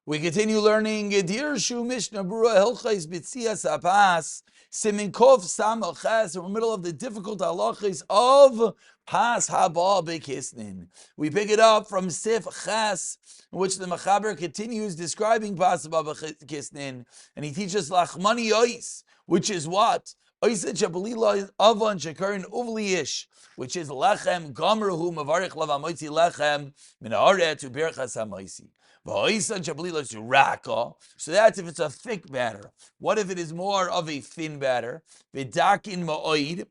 We continue learning Dirshu Mishnah Brura Hilchais Betzias Hapas Siman Kov Samoches. We're in the middle of the difficult halachas of Pas Haba Bekisnin. We pick it up from Sif Ches, in which the Mechaber continues describing Pas Haba Bekisnin, and he teaches Lachmani Ois, which is what? Oiset Shabbalila Avon Shekarin Uvliish, which is Lechem Gomerhu Mavarich Lavamoitzi Lechem Minaret to Birchas Hamaisi. So that's if it's a thick batter. What if it is more of a thin batter? Vidakin ma'oid,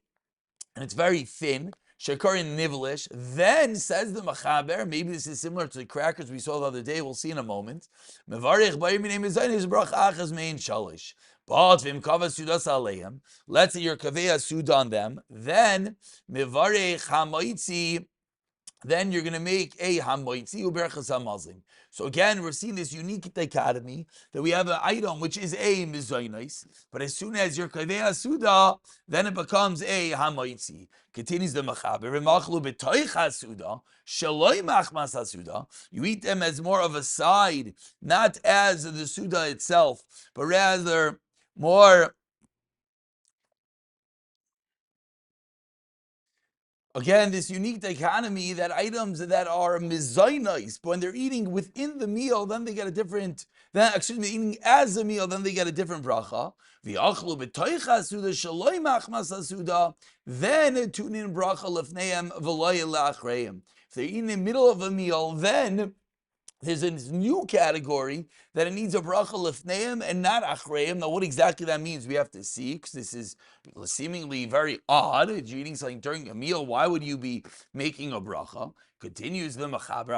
and it's very thin. Shekarin nivlish. Then says the Machaber, maybe this is similar to the crackers we saw the other day. We'll see in a moment. Mevarich b'yim is brach achas mein shalish. But vim kavas sudas aleim. Let's say your kaveya sud on them. Then mevarich hamaitzi. Then you're going to make a hamoitzi uberchas hamazim. So again, we're seeing this unique dichotomy that we have an item which is a mizoinais, but as soon as you're kaveh suda, then it becomes a hamoitzi. Continues the machaber. You eat them as more of a side, not as the suda itself, but rather more. Again, this unique dichotomy that items that are mizainis, but when they're eating within the meal, then they get a different. Then, eating as a meal, then they get a different bracha. Then tune in bracha lefneim v'loy la'achreim. If they're eating in the middle of a meal, then there's a new category that it needs a bracha lefneim and not achreim. Now, what exactly that means, we have to see, because this is seemingly very odd. If you're eating something during a meal, why would you be making a bracha? Continues the machaber,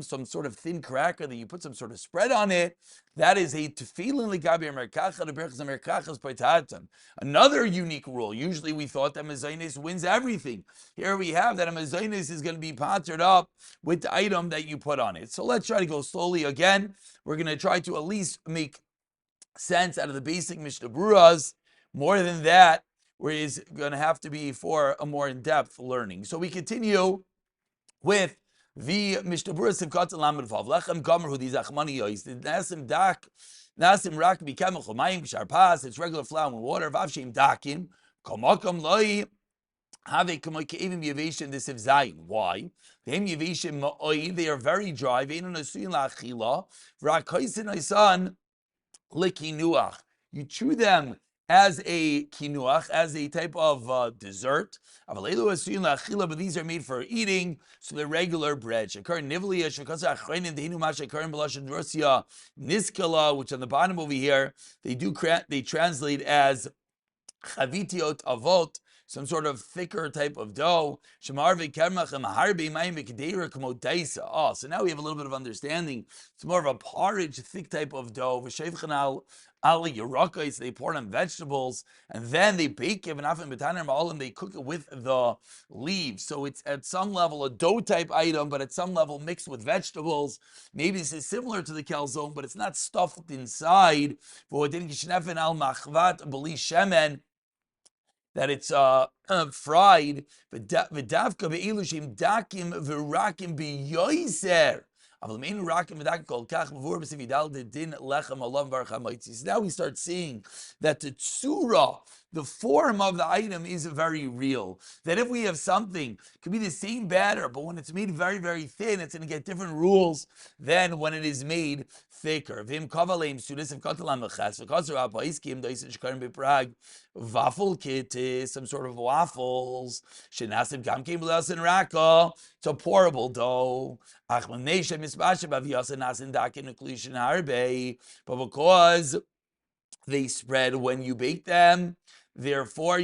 some sort of thin cracker that you put some sort of spread on it. That is a tefillin legabi merkacha deberchas merkachas paitatam. Another unique rule. Usually we thought that mezainis wins everything. Here we have that a mezainis is going to be pattered up with the item that you put on it. So let's try to go slowly again. We're going to try to at least make sense out of the basic Mishnah Bruras. More than that, where is going to have to be for a more in-depth learning. So we continue with the Mishnah Bruras Sivkat and Lamed Vav. Lechem Gomer Hu Dizachmani Yois. Nasim Dak, Nasim Rak Bikam Chomayim Kshar Pas. It's regular flour and water. Vav Shem Dakim. Komakom Loi. Have a Kamoikavim Yavation this of Zayin. Why? Them Yavation Ma'oi. They are very dry. Veinu Nasuin La'achila. V'Rakaisin Aisan Likinuach. You chew them as a kinuach, as a type of dessert. But these are made for eating, so they're regular bread. Niskala, which on the bottom over here, they translate as chavitiot avot, some sort of thicker type of dough. So now we have a little bit of understanding. It's more of a porridge, thick type of dough. Ali Yerakais, they pour it on vegetables, and then they bake it, and they cook it with the leaves. So it's at some level a dough type item, but at some level mixed with vegetables. Maybe this is similar to the calzone, but it's not stuffed inside. That it's fried. Now we start seeing that the tsura, the form of the item, is very real. That if we have something, it could be the same batter, but when it's made very, very thin, it's going to get different rules than when it is made thicker. Waffle kit is some sort of waffles. It's a pourable dough. But because they spread when you bake them, therefore,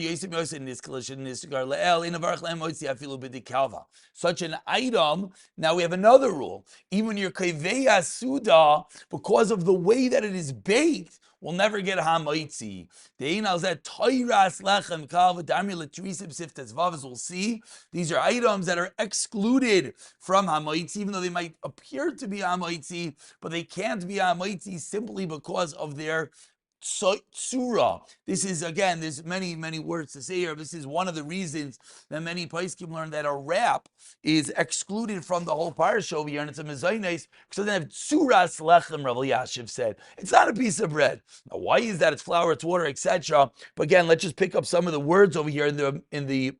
such an item, now we have another rule. Even your kaveya suda, because of the way that it is baked, will never get hamaitzi. We'll see, these are items that are excluded from hamaitzi, even though they might appear to be hamaitzi, but they can't be hamaitzi simply because of their tsura. This is, again, there's many words to say here. This is one of the reasons that many poskim learn that a wrap is excluded from the whole parsha over here, and it's a mezainis because they have tsuras lechem. Rav Yashiv said it's not a piece of bread. Now, why is that? It's flour, it's water, etc. But again, let's just pick up some of the words over here in the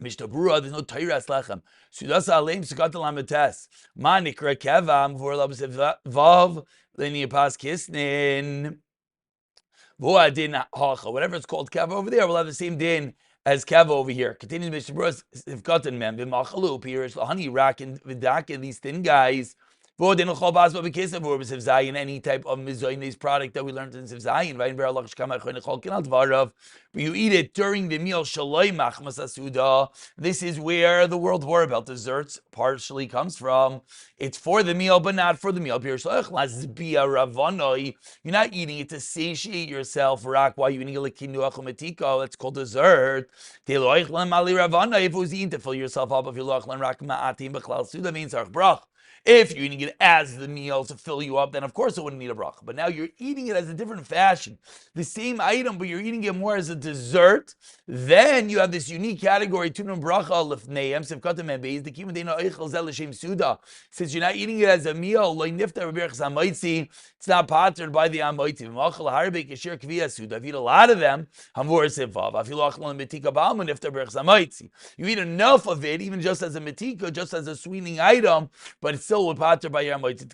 Mishnah Berurah. There's no Tairas lechem. Sudasa aleim sukat lamites. Ma nikra kevam v'or labsev vav leni pas kisnin. Whatever it's called keva over there will have the same din as keva over here. Continues Mishnah Berurah, if gotten mem b'machalu pirish lahani rak and v'dak, these thin guys. Any type of mizoynes product that we learned in Zayin, but you eat it during the meal. This is where the world war about desserts partially comes from. It's for the meal, but not for the meal. You're not eating it to satiate yourself. Why are you eating it? It's called dessert. If it was eaten to fill yourself up, if you that means brach. If you're eating it as the meal to fill you up, then of course it wouldn't need a bracha. But now you're eating it as a different fashion. The same item, but you're eating it more as a dessert. Then you have this unique category, tunum bracha lefneim, sivkatem ebeis, the kimadena eichel zel l'shem suda. Since you're not eating it as a meal, lo nifta b'berachas hamaitzi, it's not patterned by the hamaitzi. V'machal harbek yeshir kviya suda. If you eat a lot of them, hamvor sivav. Afilu achlan metika b'alma nifta b'berachas hamaitzi. You eat enough of it, even just as a metika, just as a sweetening item, but it's still with pater by your hamaitzi.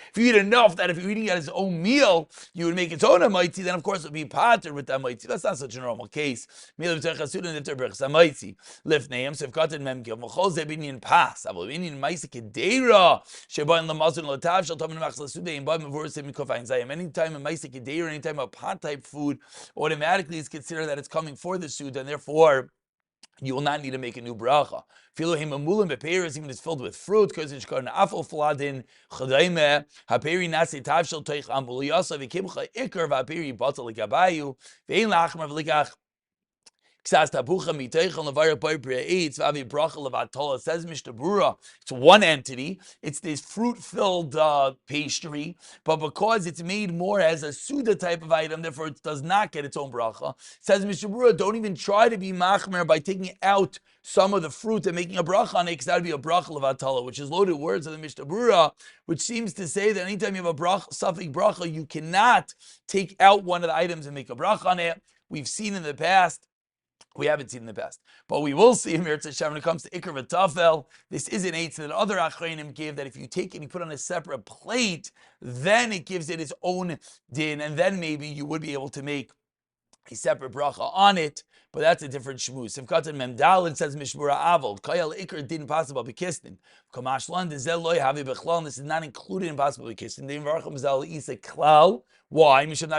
If you eat enough that if you're eating it as its own meal, you would make its own hamaitzi, then of course it would be pater with the hamaitzi. That's not such a normal case. Lifneim sefkatin memkim v'chol zebinian pas avobinian ma'isa kedera shebain lamazun latav shel tamin machzasude in ba'im v'vorsim kofain zayim. Anytime a ma'isa kedera, anytime a pot type food, automatically is considered that it's coming for the suda, and therefore you will not need to make a new bracha. Filohim amulim beperis, even it's filled with fruit, because it's called an afol fladin chadaime haperi nasi tavshel teich ambuliyasa v'kimcha ikar v'aperi batal likabayu ve'in lachmer v'likach. Says Mishnah Berurah, it's one entity. It's this fruit-filled pastry, but because it's made more as a suda type of item, therefore it does not get its own bracha. Says Mishnah Berurah, don't even try to be machmer by taking out some of the fruit and making a bracha on it, because that would be a bracha levatala, which is loaded words of the Mishnah Berurah, which seems to say that anytime you have a bracha, suffix bracha, you cannot take out one of the items and make a bracha on it. We've seen in the past. We haven't seen in the past, but we will see when it comes to Iker v'Tafel. This is an eight that other Achreinim gave, that if you take it and you put it on a separate plate, then it gives it its own din, and then maybe you would be able to make a separate bracha on it, but that's a different shmuz. If Katan Memdal, it says Mishmura Avol, Kayal Iker didn't possible be kisnin. Kamashlan, this is not included in possible be kisnin. The Invarcham Zal is a klal. Why? This is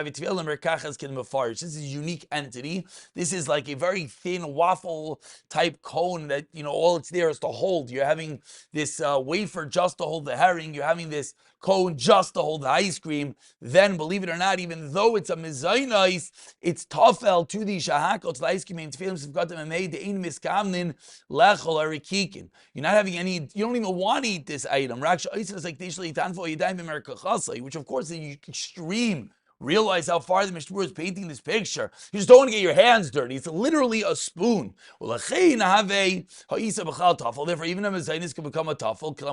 a unique entity. This is like a very thin waffle type cone that, all it's there is to hold. You're having this wafer just to hold the herring. You're having this cone just to hold the ice cream. Then, believe it or not, even though it's a mezainis, it's tafel to the shahakot, to the ice cream, and tefillim sivkatim made the ein miskamnin lechol arikikin. You're not having any, you don't even want to eat this item. Which of course is extreme. Realize how far the Mishnah Berurah is painting this picture. You just don't want to get your hands dirty. It's literally a spoon. Therefore, even a mezainis can become a tafel. Because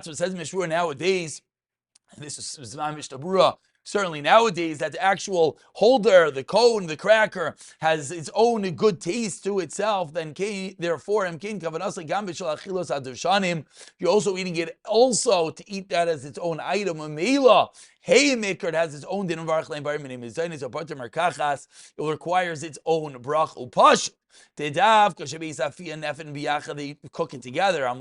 it says Mishnah nowadays, and this is not Mishnah Berurah, certainly nowadays, that the actual holder, the cone, the cracker, has its own good taste to itself, then therefore, you're also eating it also to eat that as its own item. Hey, maker, it has its own din environment. It requires its own brach upash. They cook it together. If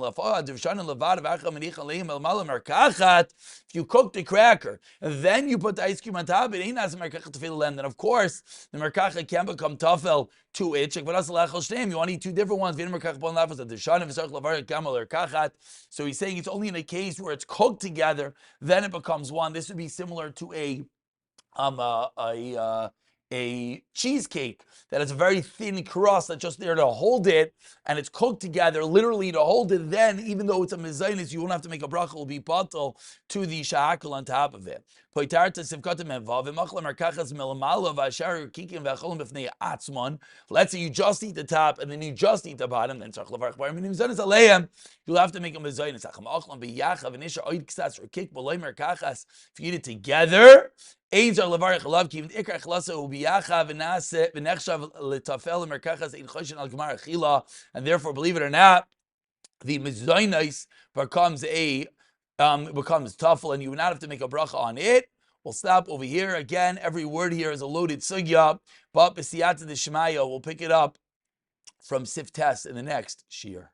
you cook the cracker and then you put the ice cream on top, it ain't as then of course the merkacha can become tafel to it. You want to eat two different ones. So he's saying it's only in a case where it's cooked together, then it becomes one. This would be similar to a a cheesecake that has a very thin crust that's just there to hold it, and it's cooked together literally to hold it, then even though it's a mezainis, you won't have to make a bracha, it will be batal to the shahakal on top of it. Let's say you just eat the top and then you just eat the bottom, then you'll have to make a mezainis. If you eat it together, and therefore, believe it or not, the mezainis becomes tafel, and you would not have to make a bracha on it. We'll stop over here. Again, every word here is a loaded sugya, but b'siyata d'shmaya, we'll pick it up from Sif Test in the next shiur.